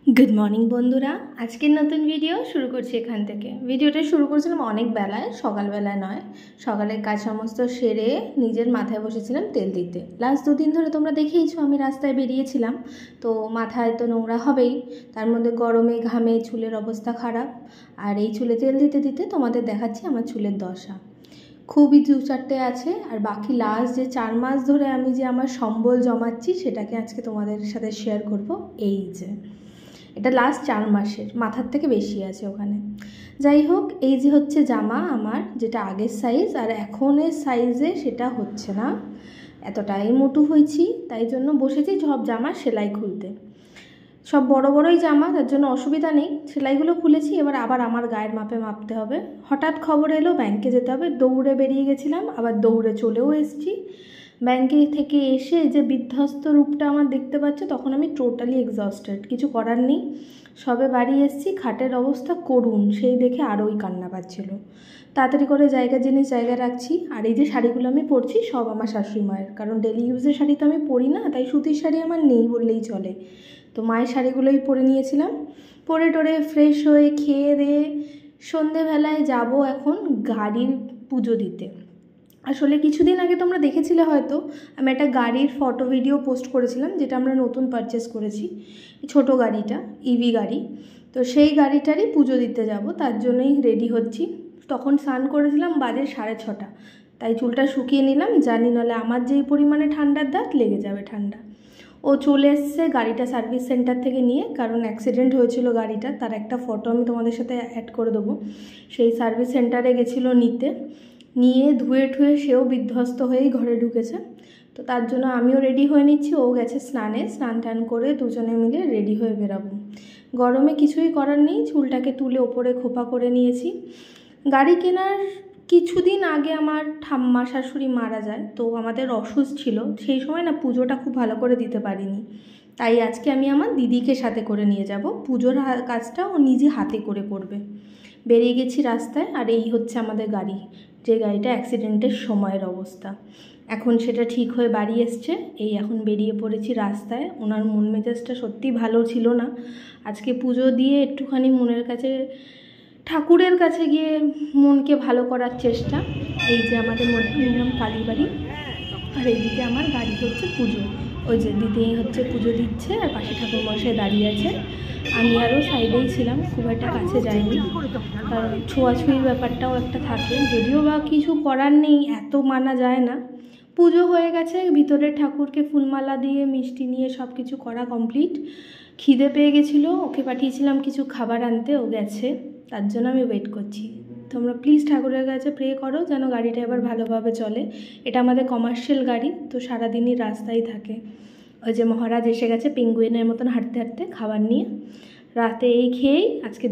good morning बंधुरा आज के नतून भिडियो शुरू करছি এখান থেকে ভিডিওটা শুরু করেছিলাম অনেক বেলায় সকালবেলায় নয় সকালের কাজ সমস্ত সেরে নিজের মাথায় বসেছিলাম তেল দিতে লাস্ট দুদিন ধরে তোমরা দেখেইছো আমি রাস্তায় বেরিয়েছিলাম তো মাথায় তো নোংরা হবেই তার মধ্যে গরমে ঘামে চুলের অবস্থা খারাপ আর এই চুলে তেল দিতে দিতে তোমাদের দেখাচ্ছি আমার চুলের দশা খুবই দু চারটে আছে আর বাকি লাস্ট যে 4 মাস ধরে আমি যে আমার সম্বল জমাচ্ছি সেটাকে আজকে তোমাদের সাথে শেয়ার করব এই যে এটা লাস্ট 4 মাসের মাথার থেকে বেশি আছে ওখানে যাই হোক এই যে হচ্ছে জামা আমার যেটা আগের সাইজ আর এখনের সাইজে সেটা হচ্ছে না এতটাই মোটু হয়েছি তাই জন্য বসেছি সব জামা সেলাই খুলতে সব বড় বড়ই জামা তার জন্য অসুবিধা নেই সেলাইগুলো খুলেছি এবার আবার আমার গায়ের মাপে মাপতে হবে হঠাৎ খবর এলো ব্যাংকে যেতে হবে দৌড়ে বেরিয়ে গেছিলাম আবার দৌড়ে চলেও এসেছি ব্যাংকে থেকে এসে যে বিধ্বস্ত রূপটা আমার দেখতে পাচ্ছ তখন আমি টোটালি এক্সস্টেড কিছু করার নেই সবে বাড়ি এসেছি খাটের অবস্থা করুন সেই দেখে আরোই কান্না পাচ্ছিল তাড়াতাড়ি করে জিনিস জায়গায় রাখছি আর এই যে শাড়িগুলো আমি পরছি সব আমার শাশুড়ি মায়ের কারণ ডেলি ইউজের শাড়ি তো আমি পরি না তাই সুতির শাড়ি আমার নেই বললেই চলে তো মায়ের শাড়িগুলোই পরে নিয়েছিলাম পরে টোরে ফ্রেশ হয়ে খেয়ে দিয়ে সন্ধেবেলায় যাব এখন গাড়ির পুজো দিতে আসলে কিছুদিন আগে তোমরা দেখেছিলে হয়তো আমি একটা গাড়ির ফটো ভিডিও পোস্ট করেছিলাম যেটা আমরা নতুন পারচেস করেছি ছোট গাড়িটা ইভি গাড়ি তো সেই গাড়িটারই পুজো দিতে যাব তার জন্যই রেডি হচ্ছি তখন স্নান করেছিলাম বাজে 6:30 তাই চুলটা শুকিয়ে নিলাম জানি নাহলে আমার যেই পরিমাণে ঠান্ডার দাঁত লেগে যাবে ঠান্ডা ও চলে এসছে গাড়িটা সার্ভিস সেন্টার থেকে নিয়ে কারণ অ্যাক্সিডেন্ট হয়েছিল গাড়িটা তার একটা ফটো আমি তোমাদের সাথে অ্যাড করে দেবো সেই সার্ভিস সেন্টারে গেছিলো নিয়ে ধুয়ে ঠুয়ে সেও বিধ্বস্ত হয়েই ঘরে ঢুকেছে তো তার জন্য আমিও রেডি হয়ে নিচ্ছি ও গেছে স্নান টান করে দুজনে মিলে রেডি হয়ে বেরাবো গরমে কিছুই করার নেই চুলটাকে তুলে ওপরে খোপা করে নিয়েছি গাড়ি কেনার কিছুদিন আগে আমার ঠাম্মা শাশুড়ি মারা যায় তো আমাদের অসুস্থ ছিল সেই সময় না পুজোটা খুব ভালো করে দিতে পারিনি তাই আজকে আমি আমার দিদিকে সাথে করে নিয়ে যাব পুজোর কাজটা ও নিজে হাতে করে করবে বেরিয়ে গেছি রাস্তায় আর এই হচ্ছে আমাদের গাড়ি যে গাড়িটা অ্যাক্সিডেন্টের সময়ের অবস্থা এখন সেটা ঠিক হয়ে বাড়ি এসছে এই এখন বেরিয়ে পড়েছি রাস্তায় ওনার মন মেজাজটা সত্যি ভালো ছিল না আজকে পুজো দিয়ে একটুখানি মনের কাছে ঠাকুরের কাছে গিয়ে মনকে ভালো করার চেষ্টা এই যে আমাদের মধ্যম কালীবাড়ি আর এইদিকে আমার গাড়ি হচ্ছে পুজো ওই যে দিদি হচ্ছে পুজো দিচ্ছে আর পাশে ঠাকুরমশাই দাঁড়িয়ে আছে আমি আরও সাইডেই ছিলাম খুব একটা কাছে যাইনি কারণ ছোঁয়াছুঁয়ির ব্যাপারটাও একটা থাকে যদিও বা কিছু করার নেই এত মানা যায় না পুজো হয়ে গেছে ভিতরে ঠাকুরকে ফুলমালা দিয়ে মিষ্টি নিয়ে সব কিছু করা কমপ্লিট খিদে পেয়ে গেছিলো ওকে পাঠিয়েছিলাম কিছু খাবার আনতে ও গেছে তার জন্য আমি ওয়েট করছি তোমরা প্লিজ ঠাকুরের কাছে প্রে করো যেন গাড়িটা এবার ভালোভাবে চলে এটা আমাদের কমার্শিয়াল গাড়ি তো সারাদিনই রাস্তায় থাকে ওই যে মহারাজ এসে গেছে পেঙ্গুইনের মতন হাঁটতে হাঁটতে খাবার নিয়ে রাতে এই খেয়েই আজকে